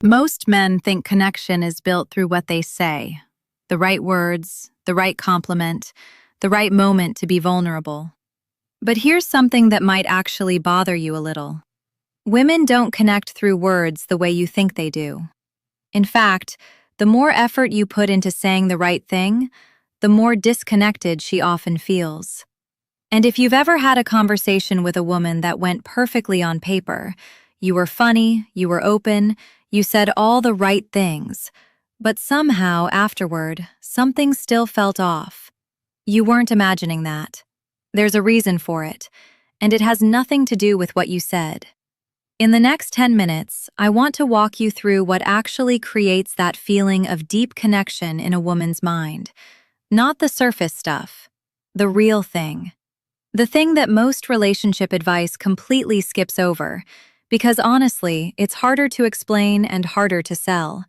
Most men think connection is built through what they say, the right words, the right compliment, the right moment to be vulnerable. But here's something that might actually bother you a little. Women don't connect through words the way you think they do. In fact, the more effort you put into saying the right thing, the more disconnected she often feels. And if you've ever had a conversation with a woman that went perfectly on paper, you were funny, you were open, you said all the right things, but somehow afterward, something still felt off. You weren't imagining that. There's a reason for it, and it has nothing to do with what you said. In the next 10 minutes, I want to walk you through what actually creates that feeling of deep connection in a woman's mind. Not the surface stuff, the real thing. The thing that most relationship advice completely skips over, because honestly, it's harder to explain and harder to sell.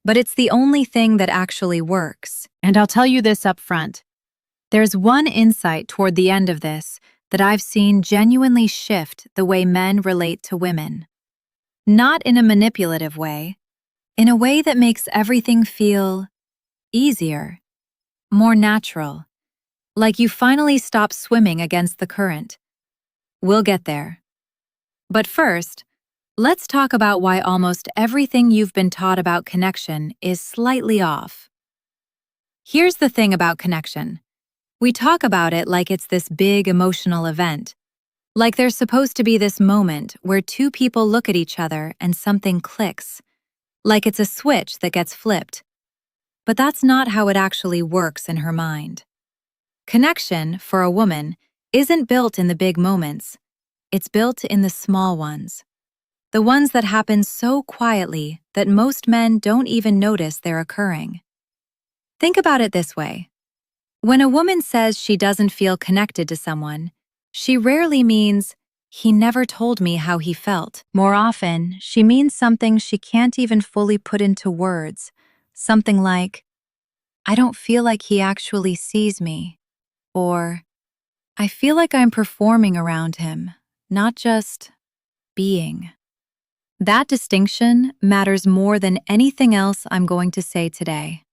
But it's the only thing that actually works. And I'll tell you this up front. There's one insight toward the end of this that I've seen genuinely shift the way men relate to women. Not in a manipulative way, in a way that makes everything feel easier, more natural, like you finally stop swimming against the current. We'll get there. But first, let's talk about why almost everything you've been taught about connection is slightly off. Here's the thing about connection. We talk about it like it's this big emotional event, like there's supposed to be this moment where two people look at each other and something clicks, like it's a switch that gets flipped. But that's not how it actually works in her mind. Connection, for a woman, isn't built in the big moments. It's built in the small ones. The ones that happen so quietly that most men don't even notice they're occurring. Think about it this way. When a woman says she doesn't feel connected to someone, she rarely means, "He never told me how he felt." More often, she means something she can't even fully put into words. Something like, "I don't feel like he actually sees me." Or, "I feel like I'm performing around him, not just being." That distinction matters more than anything else I'm going to say today.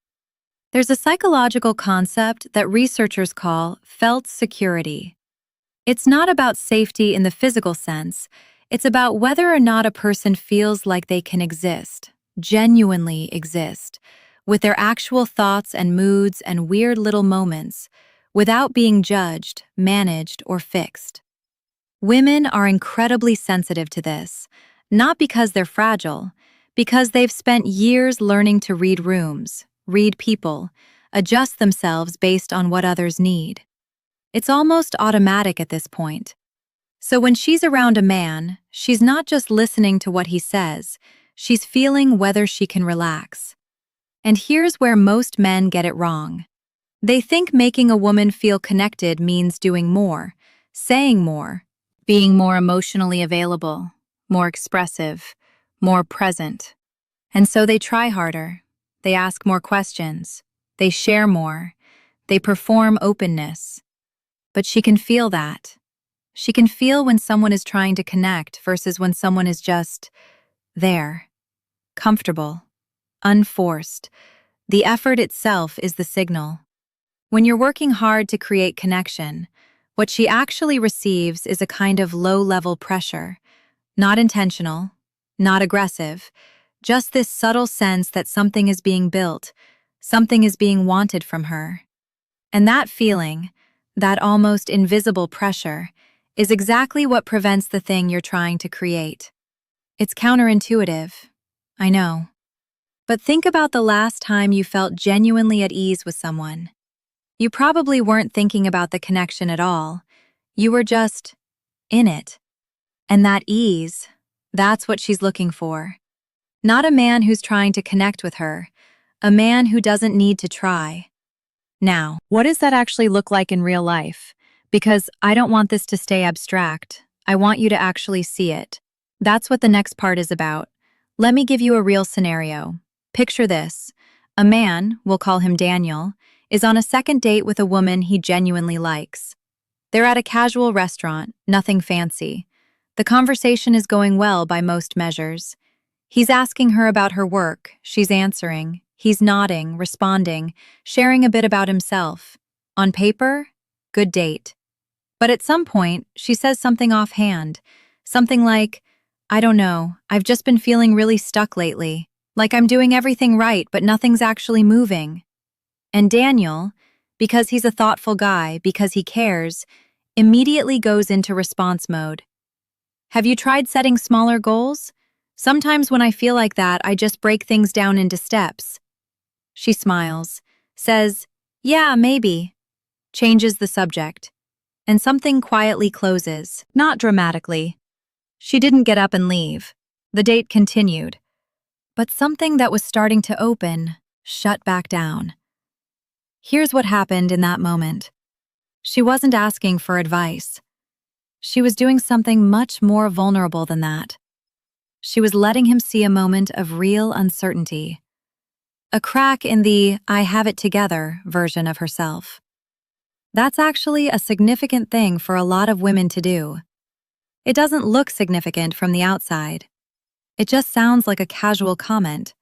There's a psychological concept that researchers call felt security. It's not about safety in the physical sense, it's about whether or not a person feels like they can exist, genuinely exist, with their actual thoughts and moods and weird little moments, without being judged, managed, or fixed. Women are incredibly sensitive to this, not because they're fragile, because they've spent years learning to read rooms, read people, adjust themselves based on what others need. It's almost automatic at this point. So when she's around a man, she's not just listening to what he says, she's feeling whether she can relax. And here's where most men get it wrong. They think making a woman feel connected means doing more, saying more, being more emotionally available, more expressive, more present. And so they try harder. They ask more questions. They share more. They perform openness. But she can feel that. She can feel when someone is trying to connect versus when someone is just there, comfortable, unforced. The effort itself is the signal. When you're working hard to create connection, what she actually receives is a kind of low-level pressure, not intentional, not aggressive, just this subtle sense that something is being built, something is being wanted from her. And that feeling, that almost invisible pressure, is exactly what prevents the thing you're trying to create. It's counterintuitive, I know. But think about the last time you felt genuinely at ease with someone. You probably weren't thinking about the connection at all. You were just in it. And that ease, that's what she's looking for. Not a man who's trying to connect with her, a man who doesn't need to try. Now, what does that actually look like in real life? Because I don't want this to stay abstract. I want you to actually see it. That's what the next part is about. Let me give you a real scenario. Picture this. A man, we'll call him Daniel, is on a second date with a woman he genuinely likes. They're at a casual restaurant, nothing fancy. The conversation is going well by most measures. He's asking her about her work. She's answering. He's nodding, responding, sharing a bit about himself. On paper, good date. But at some point, she says something offhand. Something like, I don't know, I've just been feeling really stuck lately. Like I'm doing everything right, but nothing's actually moving. And Daniel, because he's a thoughtful guy, because he cares, immediately goes into response mode. Have you tried setting smaller goals? Sometimes when I feel like that, I just break things down into steps. She smiles, says, yeah, maybe, changes the subject, and something quietly closes, not dramatically. She didn't get up and leave. The date continued. But something that was starting to open shut back down. Here's what happened in that moment. She wasn't asking for advice. She was doing something much more vulnerable than that. She was letting him see a moment of real uncertainty. A crack in the I have it together version of herself. That's actually a significant thing for a lot of women to do. It doesn't look significant from the outside. It just sounds like a casual comment.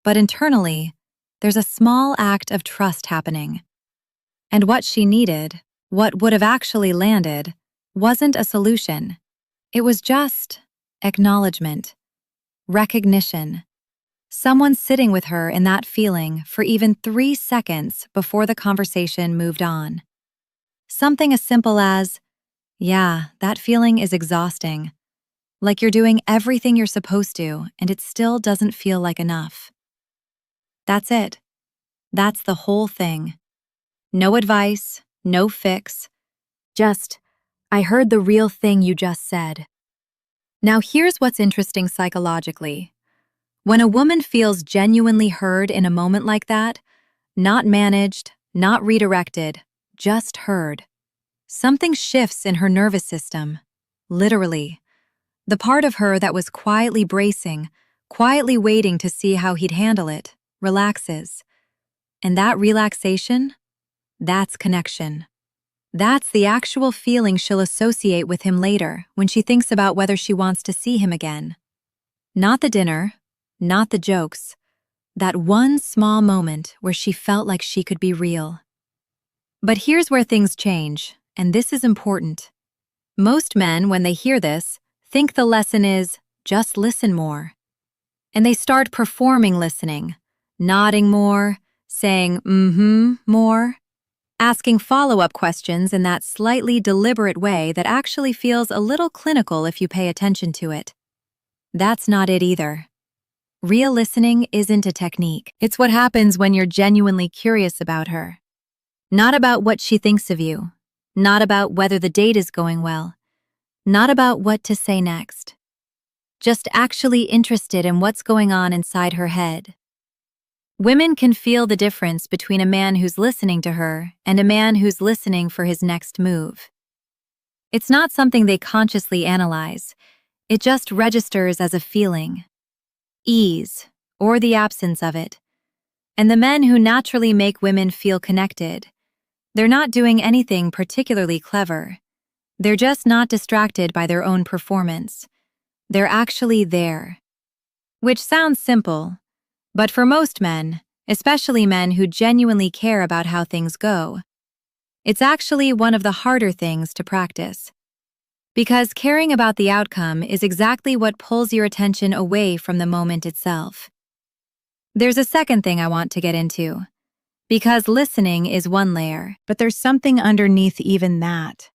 But internally, there's a small act of trust happening. And what she needed, what would have actually landed, wasn't a solution. It was just acknowledgement, recognition. Someone sitting with her in that feeling for even 3 seconds before the conversation moved on. Something as simple as, yeah, that feeling is exhausting. Like you're doing everything you're supposed to and it still doesn't feel like enough. That's it. That's the whole thing. No advice, no fix. Just, I heard the real thing you just said. Now here's what's interesting psychologically. When a woman feels genuinely heard in a moment like that, not managed, not redirected, just heard, something shifts in her nervous system. Literally. The part of her that was quietly bracing, quietly waiting to see how he'd handle it, relaxes. And that relaxation, that's connection. That's the actual feeling she'll associate with him later when she thinks about whether she wants to see him again. Not the dinner, not the jokes. That one small moment where she felt like she could be real. But here's where things change, and this is important. Most men, when they hear this, think the lesson is just listen more. And they start performing listening, nodding more, saying more, asking follow-up questions in that slightly deliberate way that actually feels a little clinical if you pay attention to it. That's not it either. Real listening isn't a technique. It's what happens when you're genuinely curious about her. Not about what she thinks of you. Not about whether the date is going well. Not about what to say next. Just actually interested in what's going on inside her head. Women can feel the difference between a man who's listening to her and a man who's listening for his next move. It's not something they consciously analyze. It just registers as a feeling. Ease, or the absence of it. And the men who naturally make women feel connected, they're not doing anything particularly clever. They're just not distracted by their own performance. They're actually there. Which sounds simple, but for most men, especially men who genuinely care about how things go, it's actually one of the harder things to practice. Because caring about the outcome is exactly what pulls your attention away from the moment itself. There's a second thing I want to get into. Because listening is one layer, but there's something underneath even that.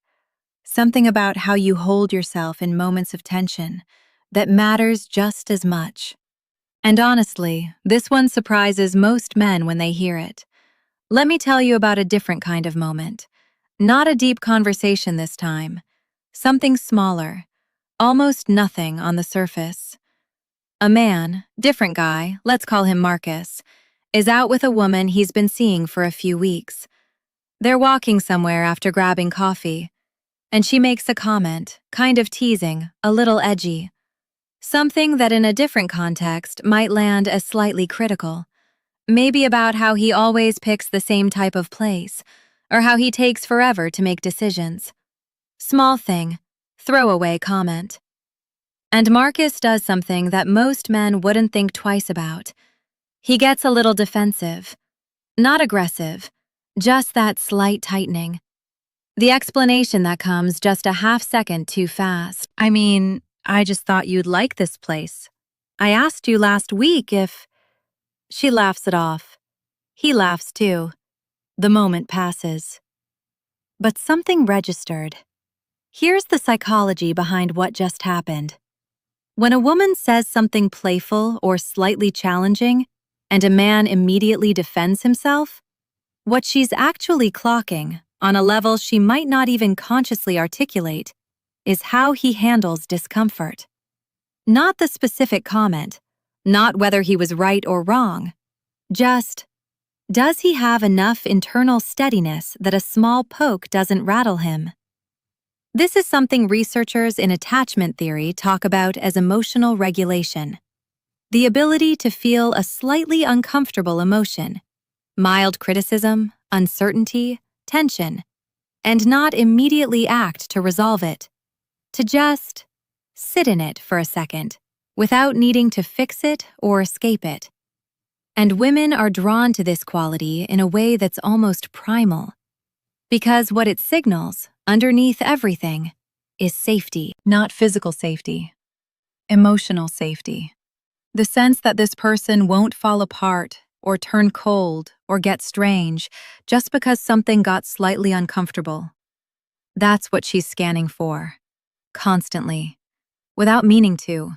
Something about how you hold yourself in moments of tension that matters just as much. And honestly, this one surprises most men when they hear it. Let me tell you about a different kind of moment. Not a deep conversation this time. Something smaller, almost nothing on the surface. A man, different guy, let's call him Marcus, is out with a woman he's been seeing for a few weeks. They're walking somewhere after grabbing coffee, and she makes a comment, kind of teasing, a little edgy. Something that in a different context might land as slightly critical. Maybe about how he always picks the same type of place, or how he takes forever to make decisions. Small thing, throwaway comment. And Marcus does something that most men wouldn't think twice about. He gets a little defensive. Not aggressive, just that slight tightening. The explanation that comes just a half second too fast. I mean, I just thought you'd like this place. I asked you last week if... She laughs it off. He laughs too. The moment passes. But something registered. Here's the psychology behind what just happened. When a woman says something playful or slightly challenging, and a man immediately defends himself, what she's actually clocking, on a level she might not even consciously articulate, is how he handles discomfort. Not the specific comment, not whether he was right or wrong, just, does he have enough internal steadiness that a small poke doesn't rattle him? This is something researchers in attachment theory talk about as emotional regulation. The ability to feel a slightly uncomfortable emotion, mild criticism, uncertainty, tension, and not immediately act to resolve it. To just sit in it for a second, without needing to fix it or escape it. And women are drawn to this quality in a way that's almost primal. Because what it signals, underneath everything, is safety. Not physical safety, emotional safety. The sense that this person won't fall apart or turn cold or get strange just because something got slightly uncomfortable. That's what she's scanning for, constantly, without meaning to.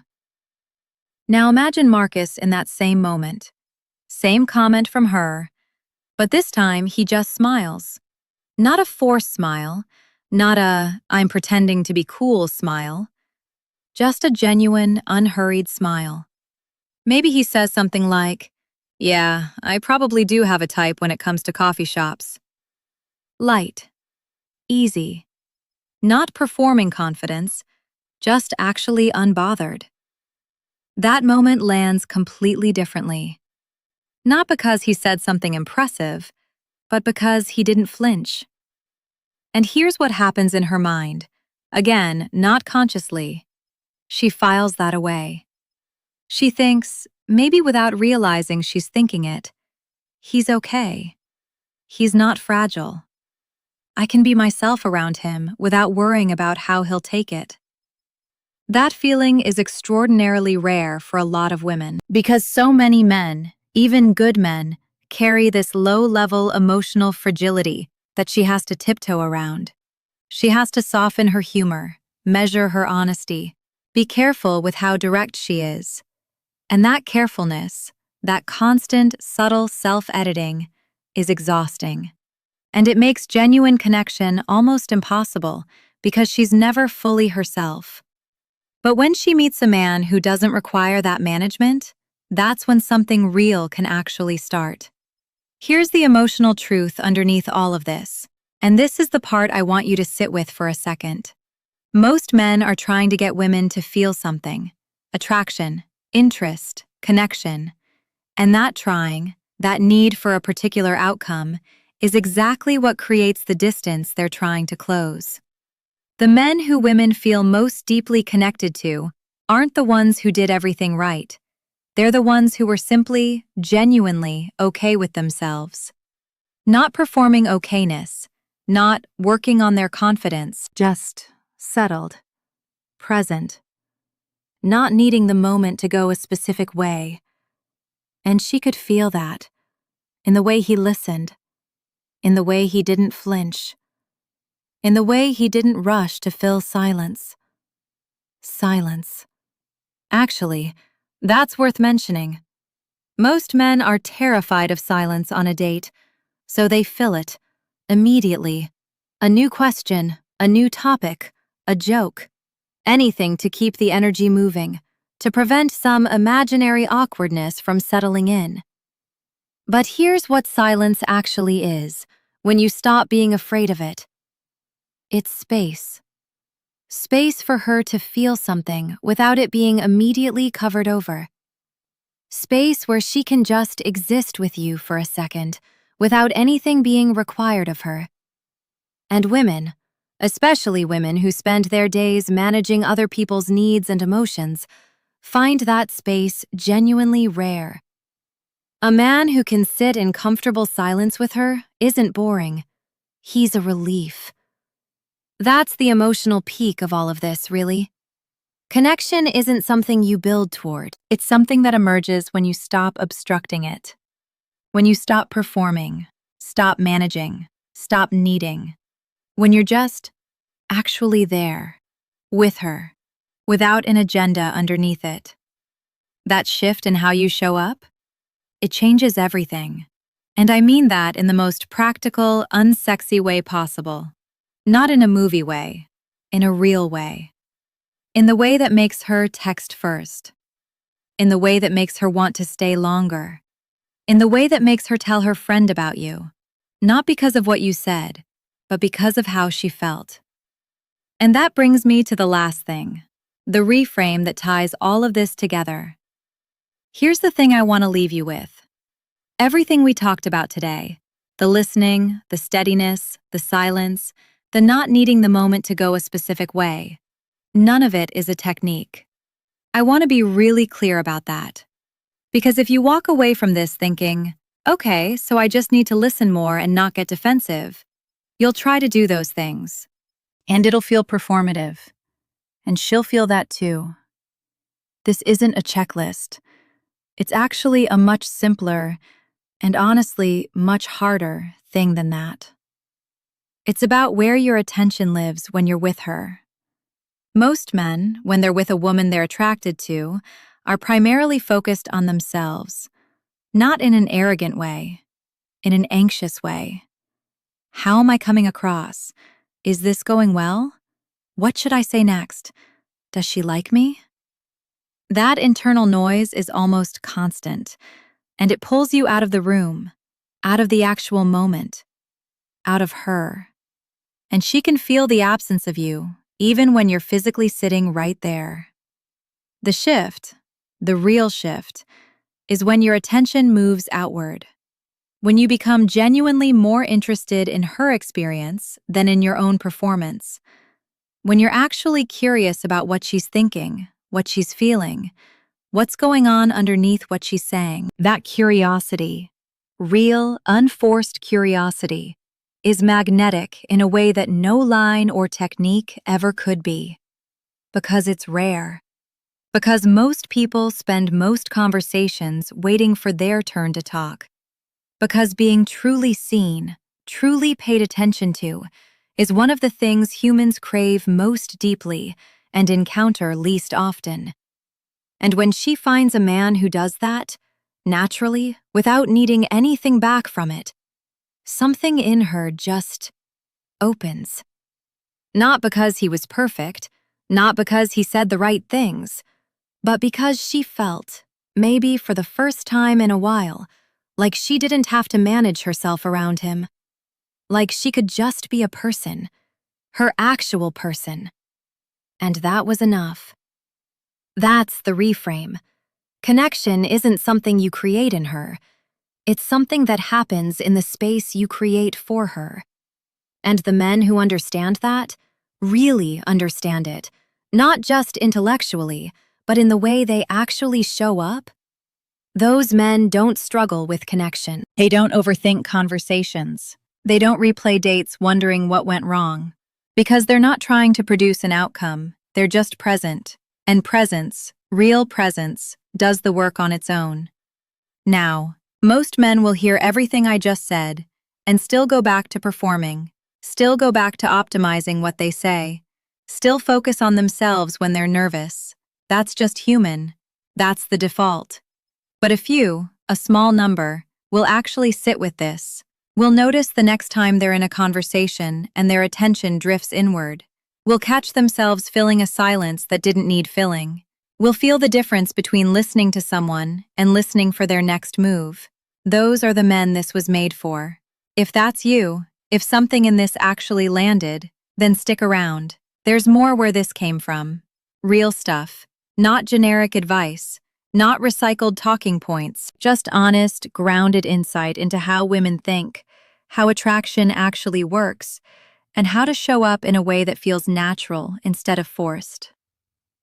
Now imagine Marcus in that same moment. Same comment from her, but this time he just smiles. Not a forced smile, not a "I'm pretending to be cool" smile. Just a genuine, unhurried smile. Maybe he says something like, "Yeah, I probably do have a type when it comes to coffee shops." Light. Easy. Not performing confidence, just actually unbothered. That moment lands completely differently. Not because he said something impressive, but because he didn't flinch. And here's what happens in her mind. Again, not consciously. She files that away. She thinks, maybe without realizing she's thinking it, he's okay. He's not fragile. I can be myself around him without worrying about how he'll take it. That feeling is extraordinarily rare for a lot of women because so many men, even good men, carry this low-level emotional fragility that she has to tiptoe around. She has to soften her humor, measure her honesty, be careful with how direct she is. And that carefulness, that constant, subtle self-editing, is exhausting. And it makes genuine connection almost impossible because she's never fully herself. But when she meets a man who doesn't require that management, that's when something real can actually start. Here's the emotional truth underneath all of this, and this is the part I want you to sit with for a second. Most men are trying to get women to feel something: attraction, interest, connection. And that trying, that need for a particular outcome, is exactly what creates the distance they're trying to close. The men who women feel most deeply connected to aren't the ones who did everything right. They're the ones who were simply, genuinely okay with themselves. Not performing okayness, not working on their confidence, just settled, present, not needing the moment to go a specific way. And she could feel that, in the way he listened, in the way he didn't flinch, in the way he didn't rush to fill silence. Silence. Actually, that's worth mentioning. Most men are terrified of silence on a date, so they fill it, immediately. A new question, a new topic, a joke. Anything to keep the energy moving, to prevent some imaginary awkwardness from settling in. But here's what silence actually is, when you stop being afraid of it. It's space. Space for her to feel something without it being immediately covered over. Space where she can just exist with you for a second, without anything being required of her. And women, especially women who spend their days managing other people's needs and emotions, find that space genuinely rare. A man who can sit in comfortable silence with her isn't boring. He's a relief. That's the emotional peak of all of this, really. Connection isn't something you build toward. It's something that emerges when you stop obstructing it. When you stop performing, stop managing, stop needing. When you're just actually there, with her, without an agenda underneath it. That shift in how you show up, it changes everything. And I mean that in the most practical, unsexy way possible. Not in a movie way, in a real way. In the way that makes her text first. In the way that makes her want to stay longer. In the way that makes her tell her friend about you. Not because of what you said, but because of how she felt. And that brings me to the last thing, the reframe that ties all of this together. Here's the thing I want to leave you with. Everything we talked about today, the listening, the steadiness, the silence, the not needing the moment to go a specific way, none of it is a technique. I want to be really clear about that. Because if you walk away from this thinking, okay, so I just need to listen more and not get defensive, you'll try to do those things. And it'll feel performative. And she'll feel that too. This isn't a checklist. It's actually a much simpler, and honestly, much harder thing than that. It's about where your attention lives when you're with her. Most men, when they're with a woman they're attracted to, are primarily focused on themselves, not in an arrogant way, in an anxious way. How am I coming across? Is this going well? What should I say next? Does she like me? That internal noise is almost constant, and it pulls you out of the room, out of the actual moment, out of her. And she can feel the absence of you, even when you're physically sitting right there. The shift, the real shift, is when your attention moves outward. When you become genuinely more interested in her experience than in your own performance. When you're actually curious about what she's thinking, what she's feeling, what's going on underneath what she's saying. That curiosity, real, unforced curiosity, is magnetic in a way that no line or technique ever could be. Because it's rare. Because most people spend most conversations waiting for their turn to talk. Because being truly seen, truly paid attention to, is one of the things humans crave most deeply and encounter least often. And when she finds a man who does that, naturally, without needing anything back from it, something in her just opens. Not because he was perfect, not because he said the right things, but because she felt, maybe for the first time in a while, like she didn't have to manage herself around him. Like she could just be a person, her actual person. And that was enough. That's the reframe. Connection isn't something you create in her. It's something that happens in the space you create for her. And the men who understand that really understand it, not just intellectually, but in the way they actually show up. Those men don't struggle with connection. They don't overthink conversations. They don't replay dates wondering what went wrong. Because they're not trying to produce an outcome, they're just present. And presence, real presence, does the work on its own. Now, most men will hear everything I just said and still go back to performing, still go back to optimizing what they say, still focus on themselves when they're nervous. That's just human. That's the default. But a few, a small number, will actually sit with this, will notice the next time they're in a conversation and their attention drifts inward, will catch themselves filling a silence that didn't need filling, will feel the difference between listening to someone and listening for their next move. Those are the men this was made for. If that's you, if something in this actually landed, then stick around. There's more where this came from. Real stuff, not generic advice, not recycled talking points, just honest, grounded insight into how women think, how attraction actually works, and how to show up in a way that feels natural instead of forced.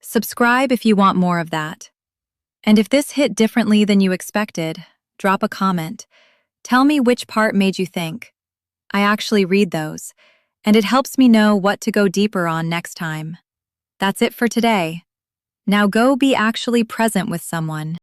Subscribe if you want more of that. And if this hit differently than you expected, drop a comment. Tell me which part made you think. I actually read those, and it helps me know what to go deeper on next time. That's it for today. Now go be actually present with someone.